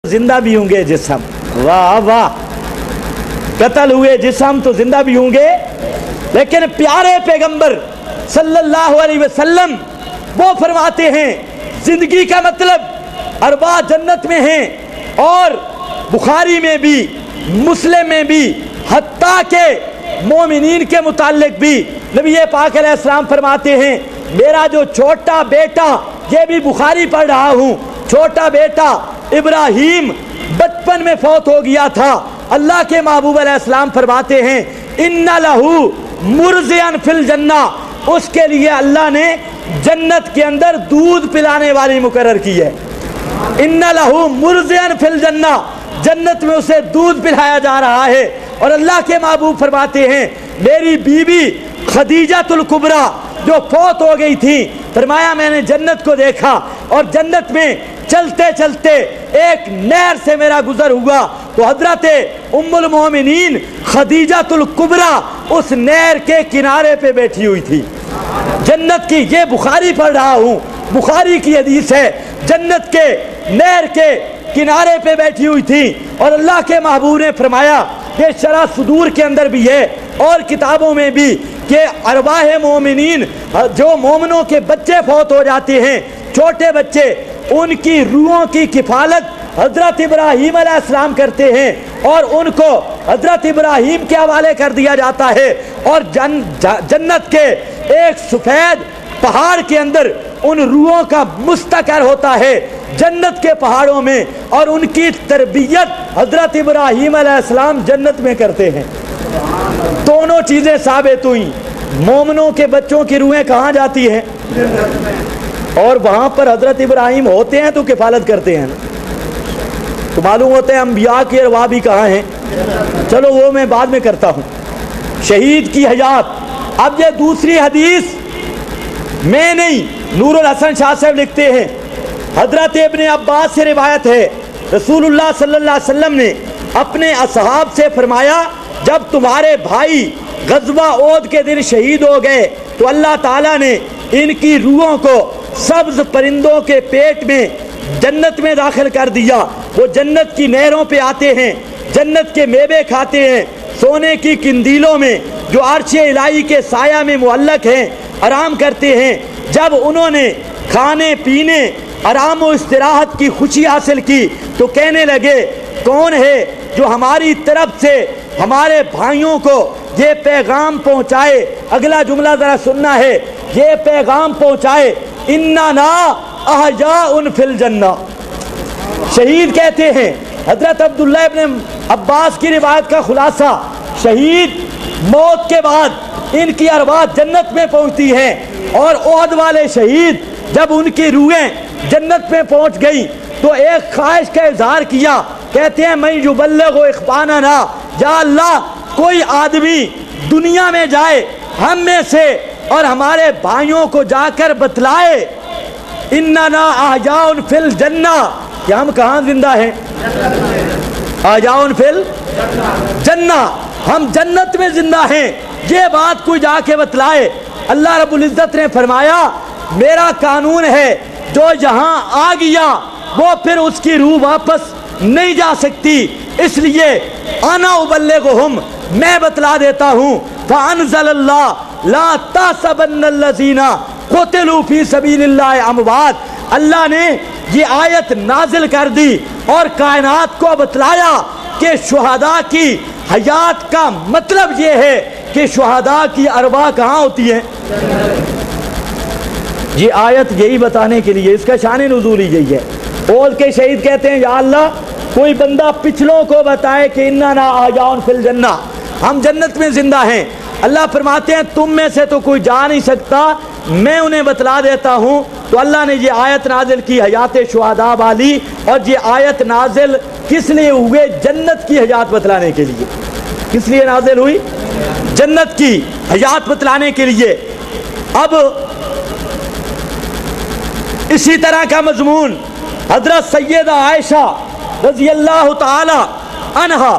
जिंदा भी होंगे जिस्म, वाह वाह, कत्ल हुए जिस्म तो जिंदा भी होंगे। लेकिन प्यारे पैगंबर सल्लल्लाहु अलैहि वसल्लम वो फरमाते हैं जिंदगी का मतलब अरबा जन्नत में है। और बुखारी में भी मुस्लिम में भी हत्ता के मोमिनीन के मुताल्लिक भी नबी पाक अलैहिस्सलाम फरमाते हैं मेरा जो छोटा बेटा, ये भी बुखारी पढ़ रहा हूँ, छोटा बेटा इब्राहिम बचपन में फौत हो गया था। अल्लाह के महबूब अलैहिस्सलाम फरमाते हैं इन्ना लहू मुर्ज़ियन फिल जन्ना, उसके लिए अल्लाह ने जन्नत के अंदर दूध पिलाने वाली मुकर्रर की है। इन्ना लहू मुर्ज़ियन फिल जन्ना, जन्नत में उसे दूध पिलाया जा रहा है। और अल्लाह के महबूब फरमाते हैं मेरी बीवी खदीजातुल कुबरा जो फौत हो गई थी, फरमाया मैंने जन्नत को देखा और जन्नत में चलते चलते एक नहर से मेरा गुजर हुआ तो हजरत उम्मुल मोमिनीन खदीजातुल कुबरा उस नहर के किनारे पे बैठी हुई थी। जन्नत की, ये बुखारी पढ़ रहा हूँ, बुखारी की हदीस है, जन्नत के नहर के किनारे पे बैठी हुई थी। और अल्लाह के महबूब ने फरमाया ये शरह सुदूर के अंदर भी है और किताबों में भी कि अरवाह मोमिनीन, जो मोमिनों के बच्चे फौत हो जाते हैं, छोटे बच्चे, उनकी रूहों की किफालत हजरत इब्राहीम अलैहिस्सलाम करते हैं और उनको हजरत इब्राहीम के हवाले कर दिया जाता है। और जन्नत के एक सफ़ेद पहाड़ के अंदर उन रूहों का मुस्तकर होता है जन्नत के पहाड़ों में, और उनकी तरबियत हजरत इब्राहीम अलैहिस्सलाम जन्नत में करते हैं। दोनों चीज़ें साबित हुई, मोमिनों के बच्चों की रूहें कहाँ जाती हैं और वहाँ पर हजरत इब्राहीम होते हैं तो किफालत करते हैं। तो मालूम होता है अंबिया की अरवाह भी कहाँ हैं। चलो वो मैं बाद में करता हूँ। शहीद की हयात। अब ये दूसरी हदीस मैं नहीं, नूरुल हसन शाह साहब लिखते हैं हजरत इब्ने अब्बास से रिवायत है रसूलुल्लाह सल्लल्लाहु अलैहि वसल्लम ने अपने असहाब से फरमाया जब तुम्हारे भाई गज़वा ओद के दिन शहीद हो गए तो अल्लाह ताला ने इनकी रूहों को सब्ज परिंदों के पेट में जन्नत में दाखिल कर दिया। वो जन्नत की नहरों पे आते हैं, जन्नत के मेवे खाते हैं, सोने की किंदीलों में जो अर्श इलाही के साया में मुअल्लक हैं आराम करते हैं। जब उन्होंने खाने पीने आराम और इस्तिराहत की खुशी हासिल की तो कहने लगे कौन है जो हमारी तरफ से हमारे भाइयों को ये पैगाम पहुँचाए। अगला जुमला ज़रा सुनना है, ये पैगाम पहुँचाए इन्ना ना अहजाउन फिल जन्ना। शहीद कहते हैं हजरत अब्दुल्ला इब्न अब्बास की रिवायत का खुलासा, शहीद मौत के बाद इनकी अरवाह जन्नत में पहुंचती हैं। और ओहद वाले शहीद जब उनकी रूहें जन्नत में पहुंच गई तो एक ख्वाहिश का इजहार किया, कहते हैं मैं युबल्लिगु इख्वानना, या अल्लाह कोई आदमी दुनिया में जाए हम में से और हमारे भाइयों को जाकर बतलाए इन्ना ना अहजाउन फिल जन्ना, कि हम कहाँ जिंदा हैं, अहजाउन फिल जन्ना, हम जन्नत में जिंदा हैं, ये बात कोई जाके बतलाए। अल्लाह रब्बुल इज्जत ने फरमाया मेरा कानून है जो यहाँ आ गया वो फिर उसकी रूह वापस नहीं जा सकती, इसलिए आना उबल्लिगुहुम, मैं बतला देता हूँ। फ़अन्ज़लल्लाह ला तहसबन्नल्लज़ीना क़ुतिलू फ़ी सबीलिल्लाहि अमवात, अल्लाह ने ये आयत नाजिल कर दी और कायनात को बतलाया कि शुहदा की हयात का मतलब ये है कि शुहदा की अरवाह कहाँ होती है। ये आयत यही बताने के लिए, इसका शान नुज़ूल ही यही है। ओद के शहीद कहते हैं या अल्लाह कोई बंदा पिछलों को बताए कि इन्ना ना अहजाउन फिल जन्ना, हम जन्नत में जिंदा हैं। अल्लाह फरमाते हैं तुम में से तो कोई जा नहीं सकता, मैं उन्हें बतला देता हूँ। तो अल्लाह ने ये आयत नाजिल की हयात शुहदा वाली, और ये आयत नाजिल किस लिए हुए, जन्नत की हयात बतलाने के लिए। किस लिए नाजिल हुई, जन्नत की हयात बतलाने के लिए। अब इसी तरह का मजमून हजरत सैयदा आयशा रज़ी अल्लाह ताला अन्हा,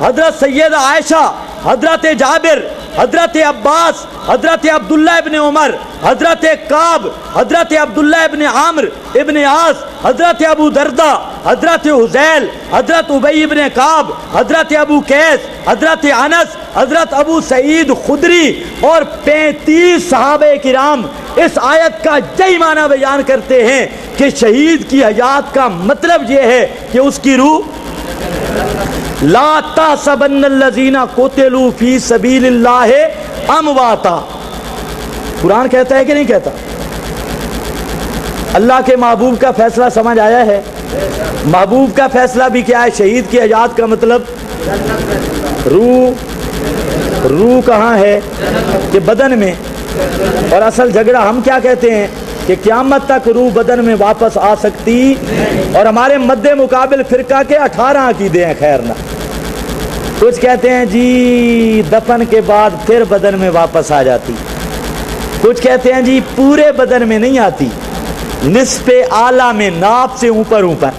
हजरत सैयदा आयशा, हजरत जाबिर, हजरत अब्बास, हजरत अब्दुल्ला इब्न उमर, हजरत काब, हजरत अब्दुल्ला इब्न आमर इब्न आस, हजरत अबू दरदा حضرت حذیل, حضرت ابی ابن کعب, حضرت ابو قیس, حضرت انس, حضرت ابو سعید خدری اور 35 صحابہ کرام اس آیت کا یہی معنی بیان کرتے ہیں کہ شہید کی حیات کا مطلب یہ ہے کہ اس کی روح لا تحسبن الذین قتلوا فی سبیل اللہ امواتا. قرآن کہتا ہے کہ نہیں کہتا؟ اللہ کے محبوب کا فیصلہ سمجھ آیا ہے؟ محبوب کا فیصلہ بھی کیا ہے؟ شہید کی حیات کا مطلب روح کہاں ہے؟ کہ بدن میں. اور اصل جھگڑا ہم کیا کہتے ہیں کہ قیامت تک روح بدن میں واپس آ سکتی, اور ہمارے مد مقابل فرقہ کے 18 عقیدے ہیں. خیر نہ, کچھ کہتے ہیں جی دفن کے بعد پھر بدن میں واپس آ جاتی, کچھ کہتے ہیں جی پورے بدن میں نہیں آتی, نصف اعلیٰ میں ناف سے اوپر اوپر,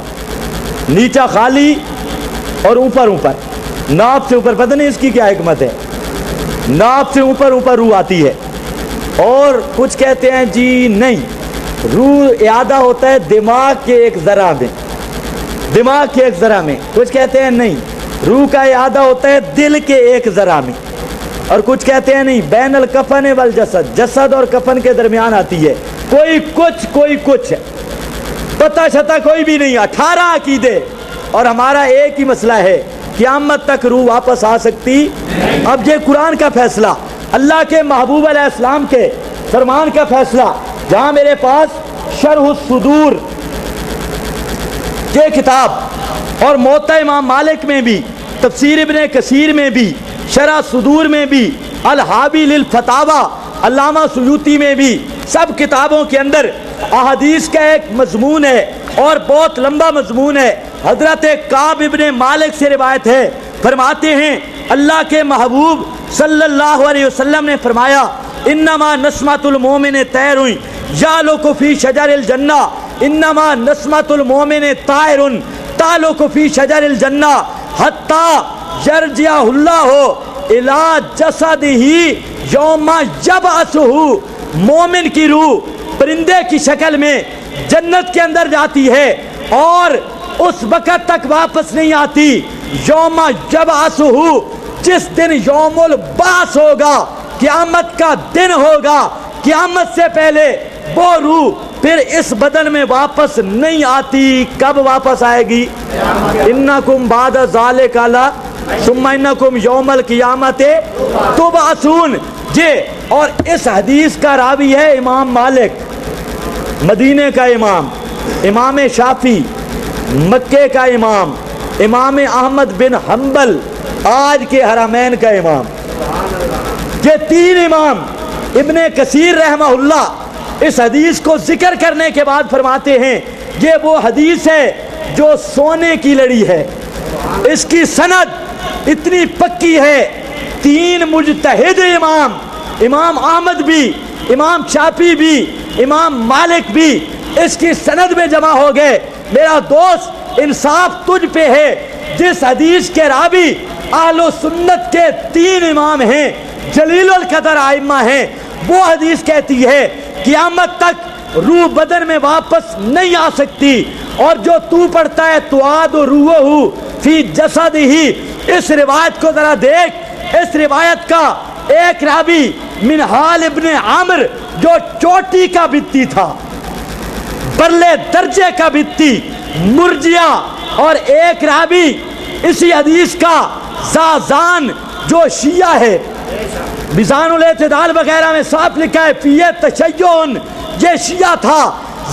نیچا خالی اور اوپر اوپر, ناف سے اوپر. پتہ نہیں اس کی کیا حکمت ہے, ناف سے اوپر اوپر روح آتی ہے. اور کچھ کہتے ہیں جی نہیں, روح اعادہ ہوتا ہے دماغ کے ایک ذرہ میں, دماغ کے ایک ذرہ میں. کچھ کہتے ہیں نہیں, روح کا اعادہ ہوتا ہے دل کے ایک ذرہ میں. اور کچھ کہتے ہیں نہیں, بین الکفن والجسد, جسد اور کفن کے درمیان آتی ہے. کوئی کچھ پتہ شتہ کوئی بھی نہیں. 18 عقیدے, اور ہمارا ایک ہی مسئلہ ہے, قیامت تک روح واپس آ سکتی. اب یہ قرآن کا فیصلہ, اللہ کے محبوب علیہ السلام کے فرمان کا فیصلہ, جہاں میرے پاس شرح الصدور یہ کتاب اور موطا امام مالک میں بھی, تفسیر ابن کثیر میں بھی, شرح صدور میں بھی, الحابی للفتاوی علامہ سیوطی میں بھی, سب کتابوں کے اندر احادیث کا ایک مضمون ہے اور بہت لمبا مضمون ہے. حضرت کعب ابن مالک سے روایت ہے, فرماتے ہیں اللہ کے محبوب صلی اللہ علیہ وسلم نے فرمایا انما نسمۃ المومن طیر یعلق فی شجر الجنہ, انما نسمۃ المومن طائر تعلق فی شجر الجنہ حتی یرجع اللہ الی جسدہ یوم یبعثہ. مومن کی روح پرندے کی شکل میں جنت کے اندر جاتی ہے اور اس وقت تک واپس نہیں آتی یوم یبعثہ, جس دن یوم البعث ہوگا, قیامت کا دن ہوگا. قیامت سے پہلے وہ روح پھر اس بدن میں واپس نہیں آتی. کب واپس آئے گی؟ انکم بعد ذالک ثم انکم یوم القیامت تبعثون. اور اس حدیث کا راوی ہے امام مالک مدینے کا امام, امام شافعی مکے کا امام, امام احمد بن حنبل آج کے حرمین کا امام. یہ 3 امام. ابن کثیر رحمہ اللہ اس حدیث کو ذکر کرنے کے بعد فرماتے ہیں یہ وہ حدیث ہے جو سونے کی لڑی ہے, اس کی سند اتنی پکی ہے. 3 مجتہد امام, امام احمد بھی, امام شافعی بھی, امام مالک بھی اس کی سند میں جمع ہو گئے. میرا دوست انصاف تجھ پہ ہے, جس حدیث کے راوی اہل و سنت کے 3 امام ہیں, جلیل القدر ائمہ ہیں, وہ حدیث کہتی ہے قیامت تک روح بدن میں واپس نہیں آ سکتی. اور جو تو پڑھتا ہے تعاد روحہ فی جسدہ, اس روایت کو ذرا دیکھ. اس روایت کا ایک راوی منہال ابن عامر جو چوٹی کا بتی تھا, پرلے درجے کا بتی, مرجیا, اور ایک راوی اسی حدیث کا زازان جو شیعہ ہے, میزان الاعتدال وغیرہ میں صاف لکھا ہے فی تشیعن, یہ شیعہ تھا.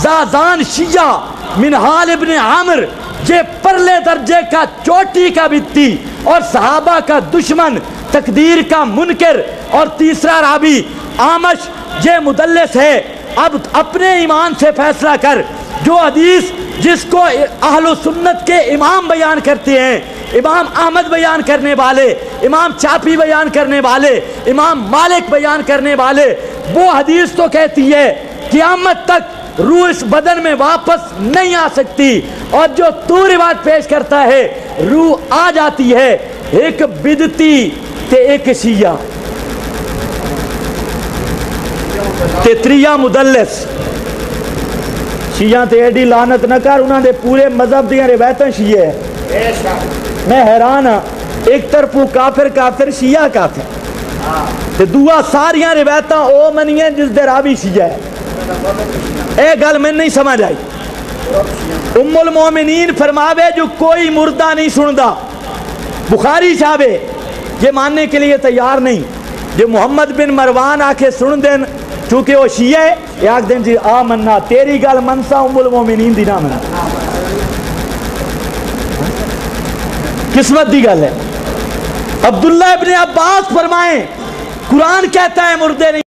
زازان شیعہ, منہال ابن عامر یہ پرلے درجے کا چوٹی کا بتی اور صحابہ کا دشمن, تقدیر کا منکر. اور تیسرا راوی آمش یہ مدلس ہے. اب اپنے ایمان سے فیصلہ کر, جو حدیث جس کو اہل و سنت کے امام بیان کرتے ہیں, امام احمد بیان کرنے والے, امام شافعی بیان کرنے والے, امام مالک بیان کرنے والے, وہ حدیث تو کہتی ہے قیامت تک روح اس بدن میں واپس نہیں آ سکتی. اور جو تو روایت پیش کرتا ہے روح آ جاتی ہے. ایک بدتی تے ایک شیعہ تے 3 مدلس. شیعہ تے ایڈی لعنت نہ کر، انہوں نے پورے مذہب دیاں روایتاں شیعہ ہے۔ میں حیران ہاں، ایک طرف کافر کافر شیعہ کافر تے دعا ساریاں روایتاں او منیاں جس دے راوی شیعہ ہے۔ اے گل میں نہیں سمجھ آئی۔ ام المومنین فرماوے جو کوئی مردہ نہیں سندا، بخاری صاحب یہ ماننے کے لیے تیار نہیں، جو محمد بن مروان آ کے سن دین چونکہ وہ شیعہ ہے، یہ آکھ دین جی آ مننا تیری گل منسا ام المومنین دی نہ منا۔ قسمت دی گل ہے۔ عبداللہ ابن عباس فرمائیں قرآن کہتا ہے مردے نہیں